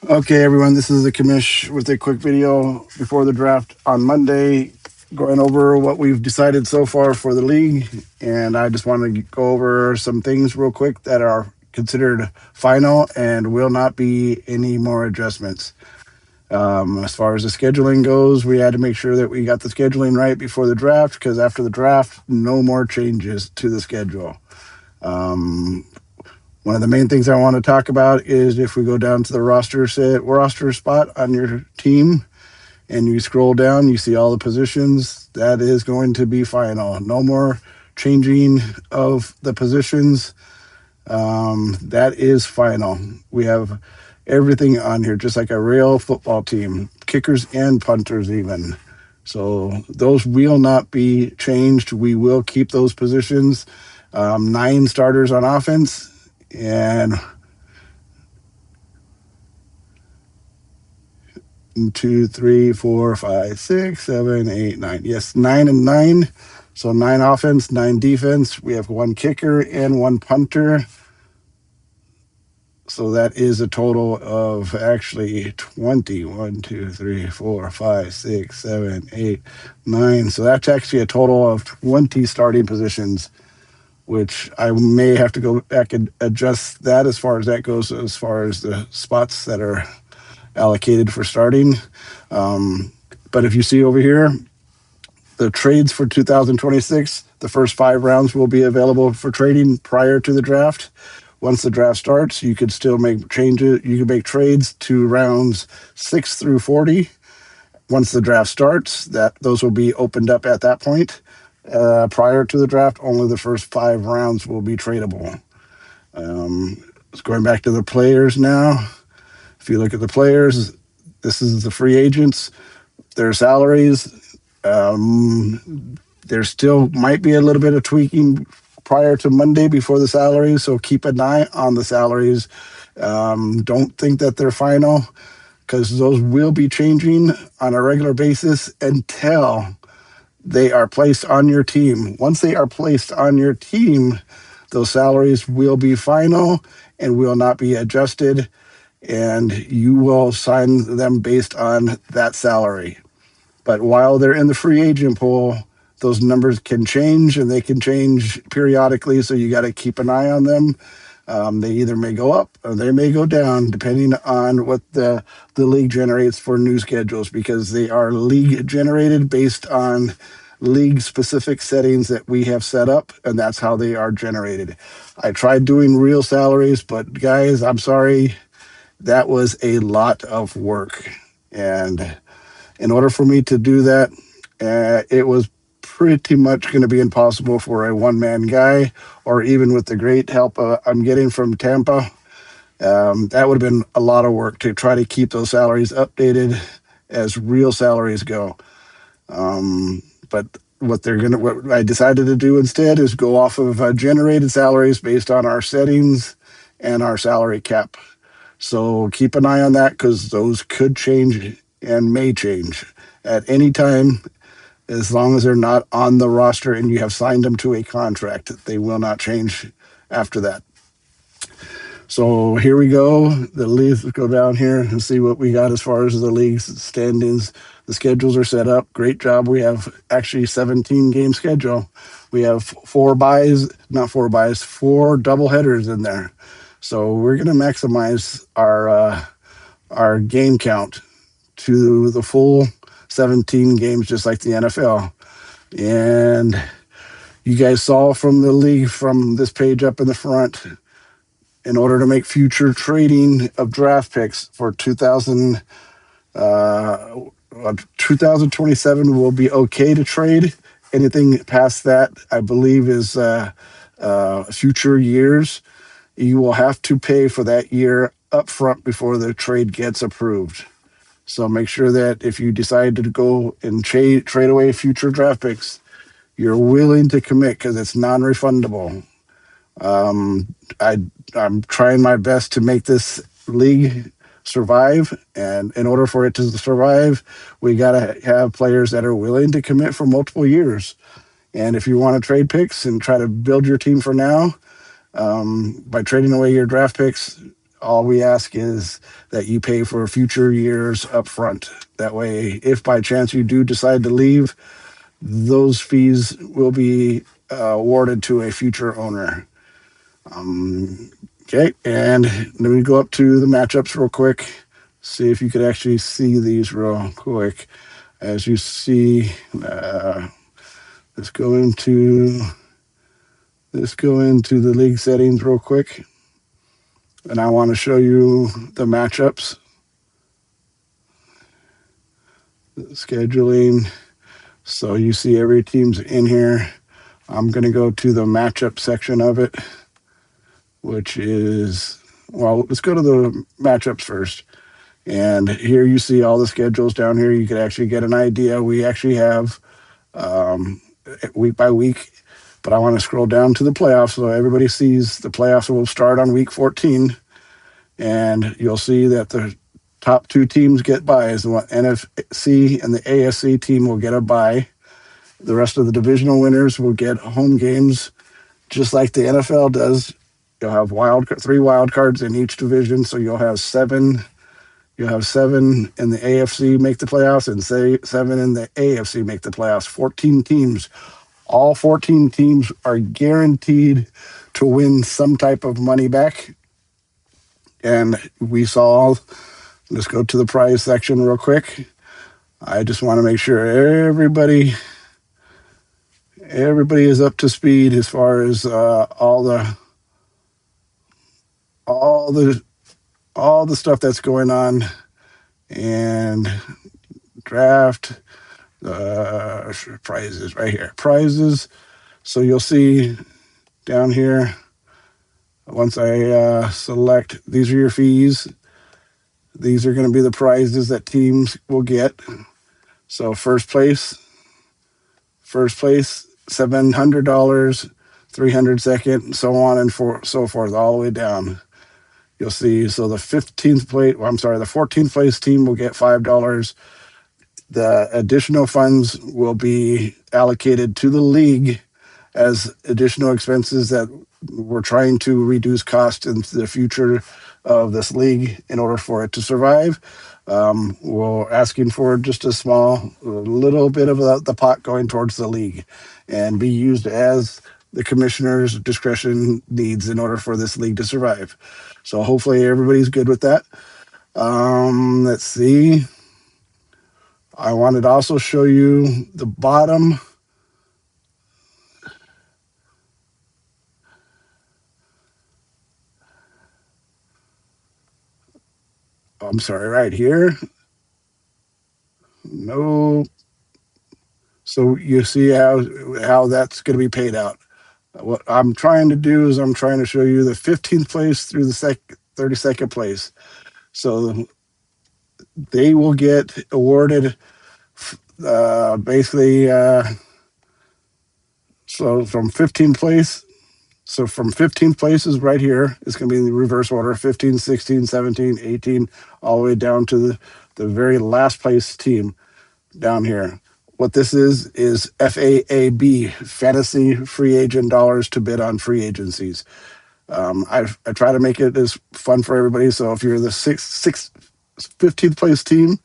Okay, everyone, this is the commish with a quick video before the draft on Monday, going over what we've decided so far for the league. And I just want to go over some things real quick that are considered final and will not be any more adjustments. As far as the scheduling goes, we had to make sure that we got the scheduling right before the draft, because after the draft, no more changes to the schedule. One of the main things I want to talk about is if we go down to the roster spot on your team and you scroll down, you see all the positions. That is going to be final. No more changing of the positions. That is final. We have everything on here, just like a real football team, kickers and punters even. So those will not be changed. We will keep those positions. 9 starters on offense and 2, 3, 4, 5, 6, 7, 8, 9. Yes, 9 and 9. So 9 offense, 9 defense. We have 1 kicker and 1 punter. So that is a total of actually 20. 1, 2, 3, 4, 5, 6, 7, 8, 9. So that's actually a total of 20 starting positions, which I may have to go back and adjust that as far as that goes, as far as the spots that are allocated for starting. But if you see over here, the trades for 2026, the first 5 rounds will be available for trading prior to the draft. Once the draft starts, you could still make changes. You can make trades to rounds 6 through 40. Once the draft starts, those will be opened up at that point. Prior to the draft, only the first 5 rounds will be tradable. Going back to the players now. If you look at the players, this is the free agents, their salaries. There still might be a little bit of tweaking prior to Monday before the salaries, so keep an eye on the salaries. Don't think that they're final, because those will be changing on a regular basis until they are placed on your team. Once they are placed on your team, those salaries will be final and will not be adjusted, and you will sign them based on that salary. But while they're in the free agent pool, those numbers can change, and they can change periodically, so you got to keep an eye on them. They either may go up or they may go down, depending on what the league generates for new schedules, because they are league generated based on league specific settings that we have set up, and that's how they are generated. I tried doing real salaries, but guys, I'm sorry, that was a lot of work. And in order for me to do that, it was pretty much going to be impossible for a one-man guy, or even with the great help I'm getting from Tampa. That would have been a lot of work to try to keep those salaries updated as real salaries go. But what I decided to do instead is go off of generated salaries based on our settings and our salary cap. So keep an eye on that, because those could change and may change at any time, as long as they're not on the roster and you have signed them to a contract. They will not change after that. So here we go. The leagues, let's go down here and see what we got as far as the league's standings. The schedules are set up. Great job. We have actually 17 game schedule. We have 4 double headers in there. So we're going to maximize our game count to the full 17 games, just like the NFL. And you guys saw from the league, from this page up in the front, in order to make future trading of draft picks for 2027 will be okay to trade. Anything past that, I believe, is future years. You will have to pay for that year up front before the trade gets approved. So make sure that if you decide to go and trade away future draft picks, you're willing to commit, because it's non-refundable. I'm trying my best to make this league survive, and in order for it to survive, we got to have players that are willing to commit for multiple years. And if you want to trade picks and try to build your team for now, by trading away your draft picks, All we ask is that you pay for future years up front. That way, if by chance you do decide to leave, those fees will be awarded to a future owner. Okay, and then we go up to the matchups real quick. See if you could actually see these real quick. As you see, let's go into the league settings real quick, and I want to show you the matchups, scheduling. So you see every team's in here. I'm going to go to the matchup section of it, which is, well, let's go to the matchups first. And here you see all the schedules down here. You could actually get an idea. We actually have week by week, but I want to scroll down to the playoffs so everybody sees the playoffs will start on week 14. And you'll see that the top two teams get byes. The NFC and the AFC team will get a bye. The rest of the divisional winners will get home games, just like the NFL does. You'll have three wild cards in each division, so you'll have seven. You'll have seven in the AFC make the playoffs, and say seven in the AFC make the playoffs. 14 teams. All 14 teams are guaranteed to win some type of money back. And we saw. Let's go to the prize section real quick. I just want to make sure everybody is up to speed as far as all the stuff that's going on, and draft prizes right here. Prizes. So you'll see down here, once I select, these are your fees. These are going to be the prizes that teams will get. So first place, $700, 300 second, so on and so forth, all the way down. You'll see. So the 14th place team will get $5. The additional funds will be allocated to the league as additional expenses that we're trying to reduce cost into the future of this league in order for it to survive. We're asking for just a little bit of the pot going towards the league and be used as the commissioner's discretion needs in order for this league to survive. So hopefully everybody's good with that. Let's see. I wanted to also show you the bottom. I'm sorry, right here. No. So you see how that's going to be paid out. What I'm trying to do is I'm trying to show you the 15th place through the 32nd place. So they will get awarded basically. So from 15th place. So from 15th place is right here. It's going to be in the reverse order: 15, 16, 17, 18, all the way down to the very last place team down here. What this is FAAB, Fantasy Free Agent Dollars to bid on free agencies. I try to make it as fun for everybody. So if you're the 15th place team,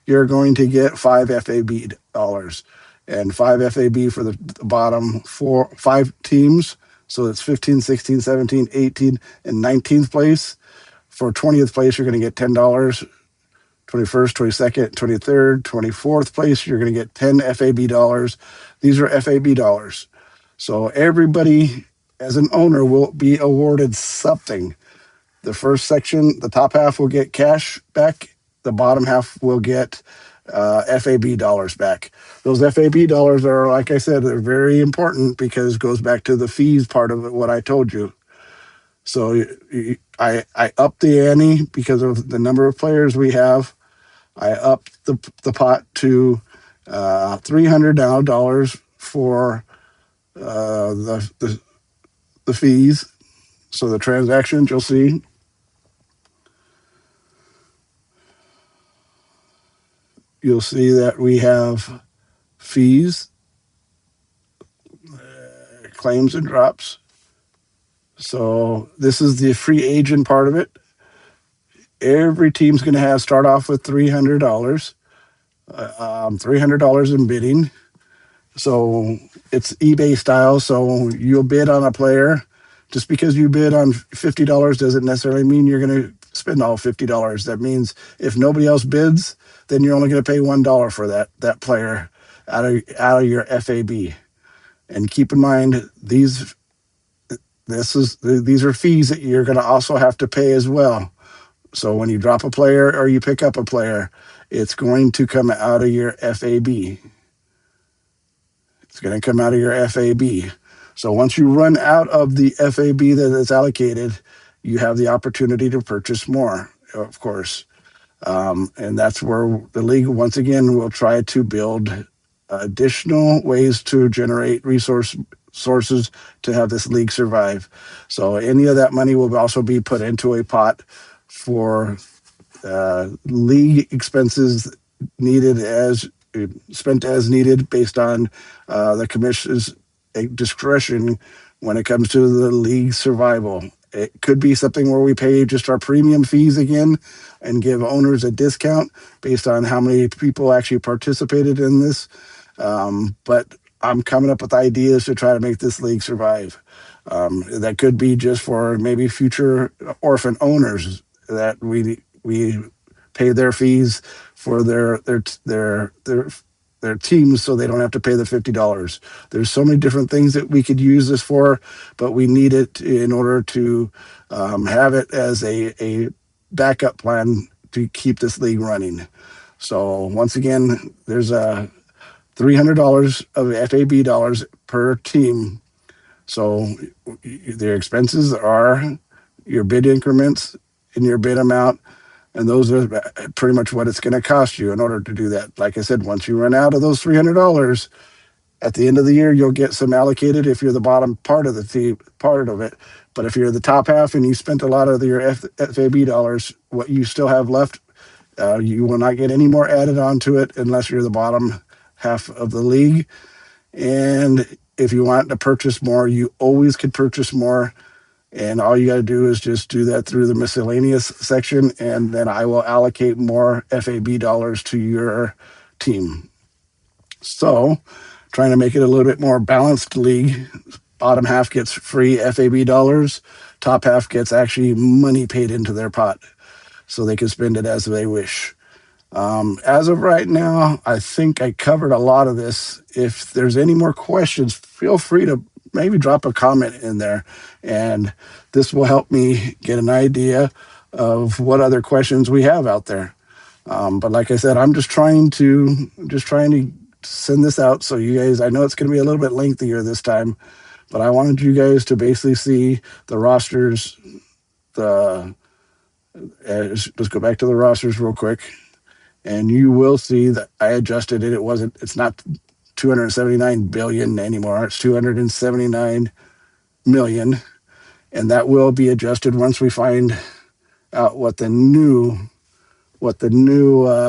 you're going to get 5 FAB dollars, and 5 FAB for the bottom 5 teams. So it's 15, 16, 17, 18, and 19th place. For 20th place, you're going to get $10. 21st, 22nd, 23rd, 24th place, you're going to get 10 FAB dollars. These are FAB dollars. So everybody, as an owner, will be awarded something. The first section, the top half will get cash back. The bottom half will get FAB dollars back. Those FAB dollars are, like I said, they're very important because it goes back to the fees part of it, what I told you. So I upped the ante because of the number of players we have. I upped the pot to $300 for the fees. So the transactions, you'll see. You'll see that we have fees, claims and drops. So this is the free agent part of it. every team's going to have start off with $300, $300 in bidding. So it's eBay style. So you'll bid on a player. Just because you bid on $50 doesn't necessarily mean you're going to spend all $50. That means if nobody else bids, then you're only going to pay $1 for that player out of your FAB. And keep in mind these are fees that you're going to also have to pay as well. So when you drop a player or you pick up a player, it's going to come out of your FAB. It's going to come out of your FAB. So once you run out of the FAB that is allocated, you have the opportunity to purchase more, of course. And that's where the league, once again, will try to build additional ways to generate sources to have this league survive. So any of that money will also be put into a pot for league expenses needed as spent as needed based on the commission's discretion when it comes to the league survival. It could be something where we pay just our premium fees again and give owners a discount based on how many people actually participated in this. But I'm coming up with ideas to try to make this league survive. That could be just for maybe future orphan owners that we pay their fees for their teams so they don't have to pay the $50. There's so many different things that we could use this for, but we need it in order to have it as a backup plan to keep this league running. So once again, there's a $300 of FAB dollars per team. So their expenses are your bid increments and your bid amount, and those are pretty much what it's going to cost you in order to do that. Like I said, once you run out of those $300, at the end of the year, you'll get some allocated if you're the bottom part of the team, part of it. But if you're the top half and you spent a lot of your FAB dollars, what you still have left, you will not get any more added onto it unless you're the bottom half of the league. And if you want to purchase more, you always could purchase more. And all you got to do is just do that through the miscellaneous section, and then I will allocate more FAB dollars to your team. So, trying to make it a little bit more balanced league. Bottom half gets free FAB dollars. Top half gets actually money paid into their pot, so they can spend it as they wish. As of right now, I think I covered a lot of this. If there's any more questions, feel free to maybe drop a comment in there, and this will help me get an idea of what other questions we have out there. But like I said, I'm just trying to send this out so you guys, I know it's going to be a little bit lengthier this time, but I wanted you guys to basically see the rosters. Let's go back to the rosters real quick, and you will see that I adjusted it. It's not 279 billion anymore. It's 279 million. And that will be adjusted once we find out what the new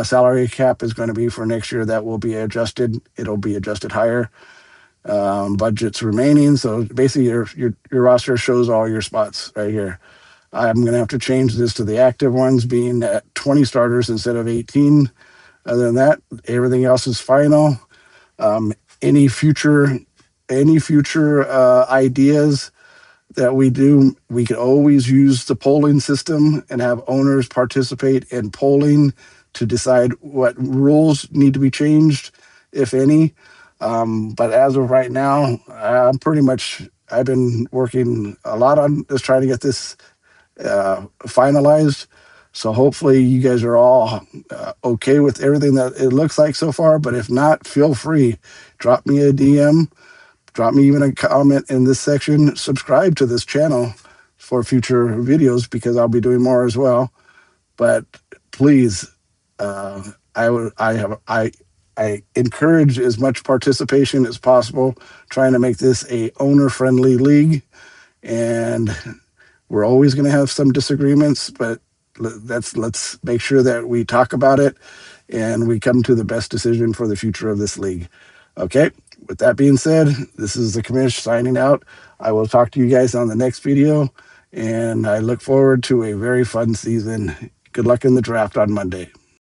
salary cap is going to be for next year. That will be adjusted. It'll be adjusted higher. Budgets remaining. So basically your roster shows all your spots right here. I'm going to have to change this to the active ones being at 20 starters instead of 18. Other than that, everything else is final. Any future ideas that we do, we could always use the polling system and have owners participate in polling to decide what rules need to be changed, if any. But as of right now, I've been working a lot on just trying to get this finalized. So hopefully you guys are all okay with everything that it looks like so far. But if not, feel free. Drop me a DM. Drop me even a comment in this section. Subscribe to this channel for future videos because I'll be doing more as well. But please, I encourage as much participation as possible, trying to make this a owner-friendly league. And we're always going to have some disagreements, but let's make sure that we talk about it and we come to the best decision for the future of this league. Okay, with that being said, this is the commish signing out. I will talk to you guys on the next video, and I look forward to a very fun season Good luck in the draft on Monday.